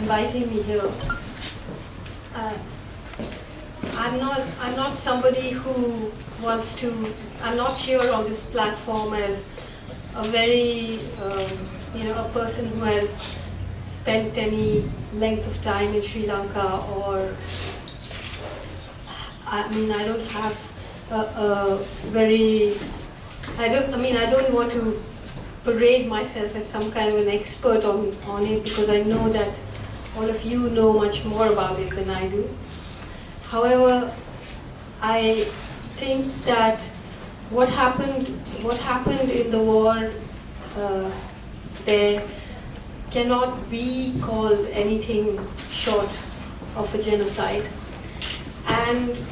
inviting me here. Uh, I'm not somebody who wants to. I'm not here on this platform as a very a person who has spent any length of time in Sri Lanka, or I don't have a very. I don't want to parade myself as some kind of an expert on it, because I know that all of you know much more about it than I do. However, I think that what happened in the war there cannot be called anything short of a genocide. And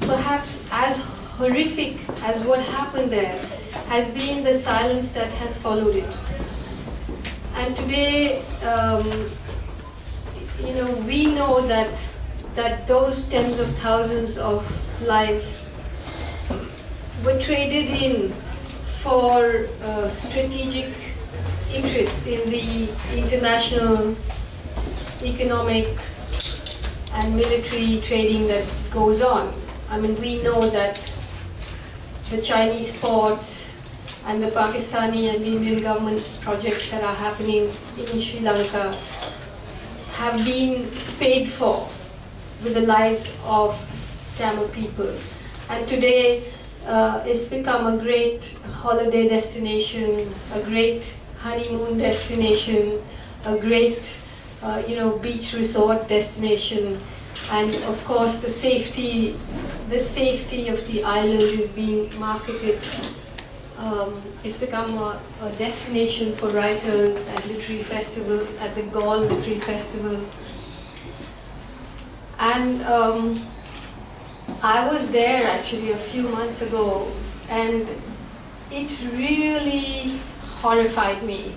perhaps as horrific as what happened there has been the silence that has followed it. And today, we know that those tens of thousands of lives were traded in for strategic interest in the international economic and military trading that goes on. We know that the Chinese ports and the Pakistani and the Indian government's projects that are happening in Sri Lanka have been paid for with the lives of Tamil people. And today it's become a great holiday destination, a great honeymoon destination, a great beach resort destination, and of course the safety of the island is being marketed. It's become a destination for writers at literary festival, at the Gaul Literary Festival. And I was there actually a few months ago, and it really horrified me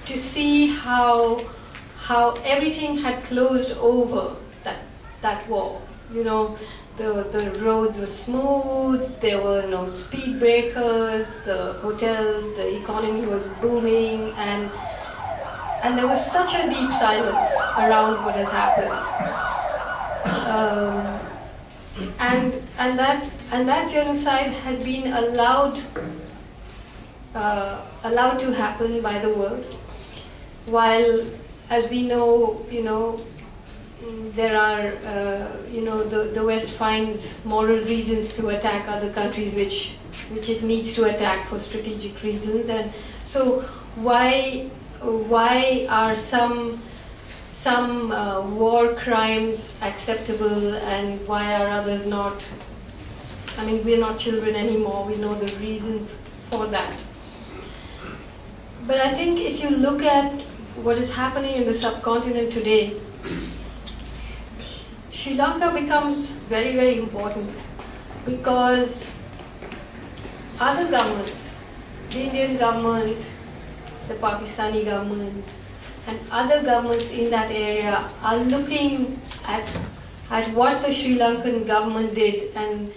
to see how everything had closed over that war. The roads were smooth, there were no speed breakers, the hotels, the economy was booming, and there was such a deep silence around what has happened. And that genocide has been allowed to happen by the world, while, as we know, there are, the West finds moral reasons to attack other countries which it needs to attack for strategic reasons. And so why are some war crimes acceptable and why are others not? We're not children anymore, we know the reasons for that. But I think if you look at what is happening in the subcontinent today, Sri Lanka becomes very, very important, because other governments, the Indian government, the Pakistani government, and other governments in that area are looking at what the Sri Lankan government did and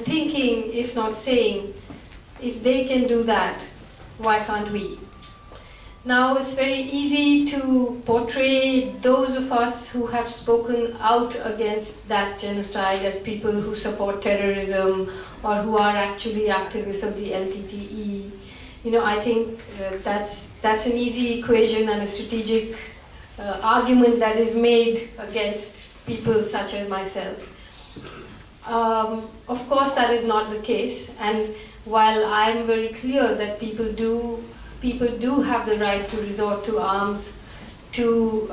thinking, if not saying, if they can do that, why can't we? Now it's very easy to portray those of us who have spoken out against that genocide as people who support terrorism or who are actually activists of the LTTE. I think that's an easy equation and a strategic argument that is made against people such as myself. Of course, that is not the case, and while I'm very clear that people do have the right to resort to arms to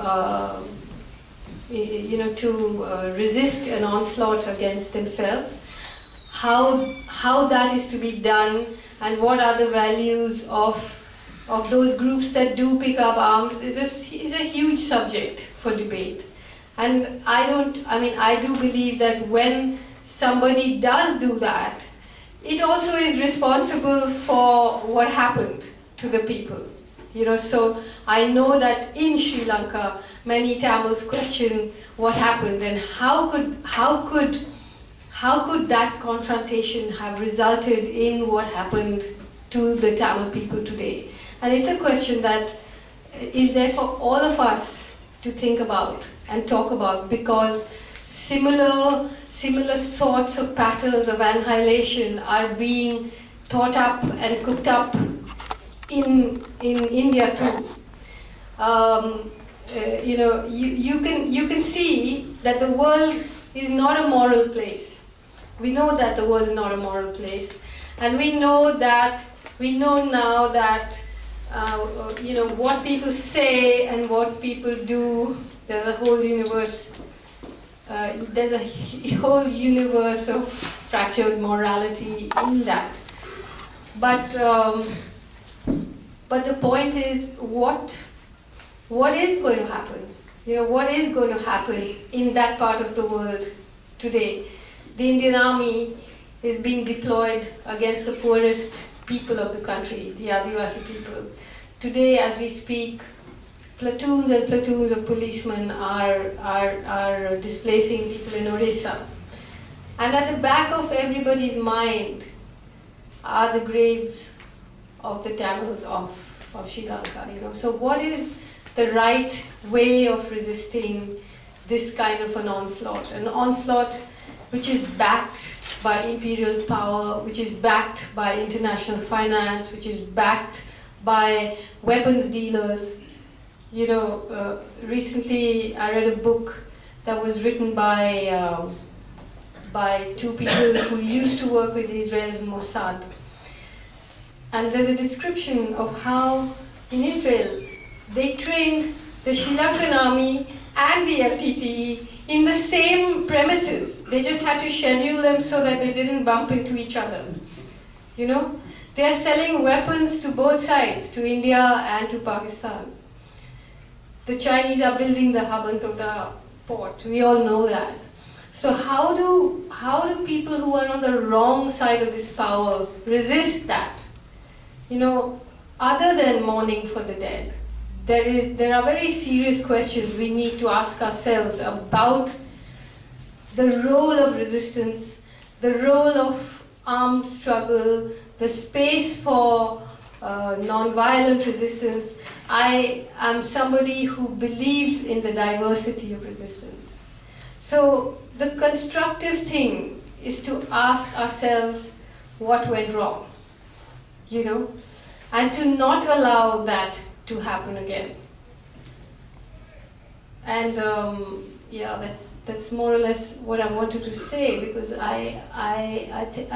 resist an onslaught against themselves, how that is to be done and what are the values of those groups that do pick up arms is a huge subject for debate. And I do believe that when somebody does do that, it also is responsible for what happened to the people. So I know that in Sri Lanka, many Tamils question what happened and how could that confrontation have resulted in what happened to the Tamil people today. And it's a question that is there for all of us to think about and talk about, because similar sorts of patterns of annihilation are being thought up and cooked up in India too. You can see that the world is not a moral place. We know that the world is not a moral place, and we know now that what people say and what people do. There's a whole universe. There's a whole universe of fractured morality in that. But the point is, what is going to happen? What is going to happen in that part of the world today? The Indian Army is being deployed against the poorest people of the country, the Adivasi people. Today, as we speak, platoons and platoons of policemen are displacing people in Orissa. And at the back of everybody's mind are the graves of the Tamils of Sri Lanka. So what is the right way of resisting this kind of an onslaught? An onslaught which is backed by imperial power, which is backed by international finance, which is backed by weapons dealers. Recently I read a book that was written by two people who used to work with Israel's Mossad. And there's a description of how in Israel they trained the Sri Lankan army and the LTTE in the same premises. They just had to schedule them so that they didn't bump into each other. They are selling weapons to both sides, to India and to Pakistan. The Chinese are building the Habantoda port. We all know that. So how do people who are on the wrong side of this power resist that? Other than mourning for the dead, there are very serious questions we need to ask ourselves about the role of resistance, the role of armed struggle, the space for non-violent resistance. I am somebody who believes in the diversity of resistance. So the constructive thing is to ask ourselves what went wrong, and to not allow that to happen again. And that's more or less what I wanted to say, because I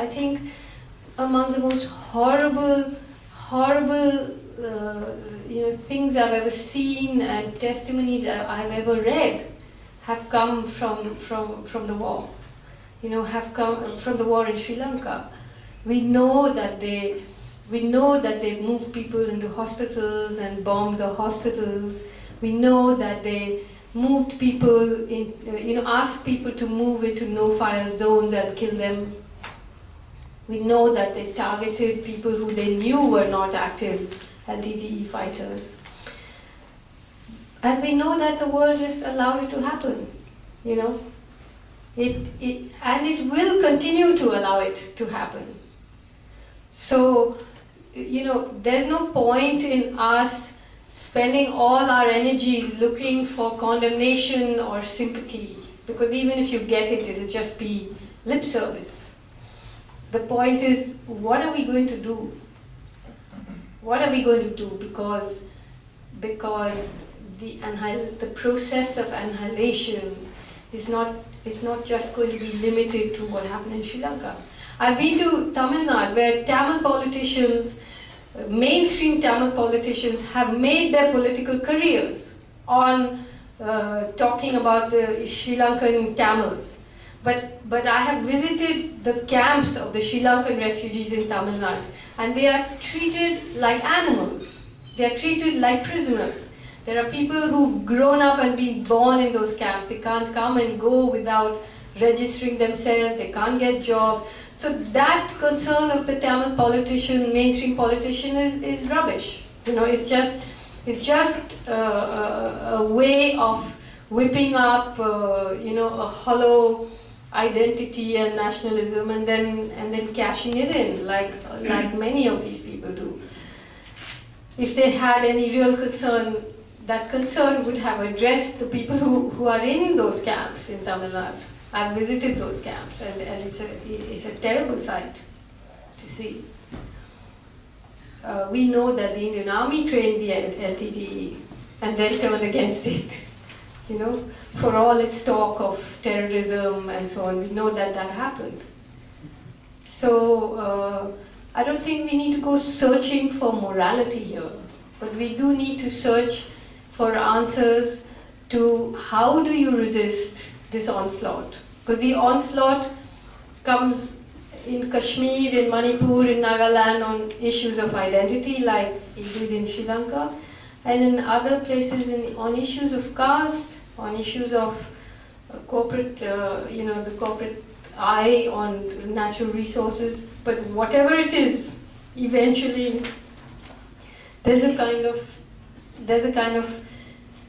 think among the most horrible things I've ever seen and testimonies I've ever read have come from the war. Have come from the war in Sri Lanka. We know that they moved people into hospitals and bombed the hospitals. We know that they moved people in, asked people to move into no-fire zones and kill them. We know that they targeted people who they knew were not active LTTE fighters. And we know that the world just allowed it to happen, and it will continue to allow it to happen. So, there's no point in us spending all our energies looking for condemnation or sympathy, because even if you get it, it'll just be lip service. The point is, what are we going to do? What are we going to do? Because the process of annihilation is not just going to be limited to what happened in Sri Lanka. I've been to Tamil Nadu, where Tamil politicians, mainstream Tamil politicians, have made their political careers on talking about the Sri Lankan Tamils. But I have visited the camps of the Sri Lankan refugees in Tamil Nadu, and they are treated like animals. They are treated like prisoners. There are people who've grown up and been born in those camps. They can't come and go without registering themselves. They can't get jobs. So that concern of the Tamil politician, mainstream politician, is rubbish. It's just a way of whipping up, a hollow identity and nationalism, and then cashing it in, like many of these people do. if they had any real concern, that concern would have addressed the people who are in those camps in Tamil Nadu. I've visited those camps, and it's a terrible sight to see. We know that the Indian Army trained the LTTE and then turned against it. You know, for all its talk of terrorism and so on, we know that that happened. So I don't think we need to go searching for morality here, but we do need to search for answers to how do you resist this onslaught? Because the onslaught comes in Kashmir, in Manipur, in Nagaland on issues of identity, like it did in Sri Lanka, and in other places on issues of caste, on issues of corporate, the corporate eye on natural resources. But whatever it is, eventually there's a kind of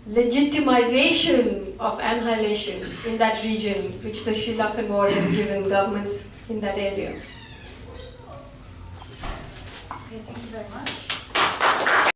legitimization of annihilation in that region, which the Sri Lankan war has given governments in that area. Okay, thank you very much.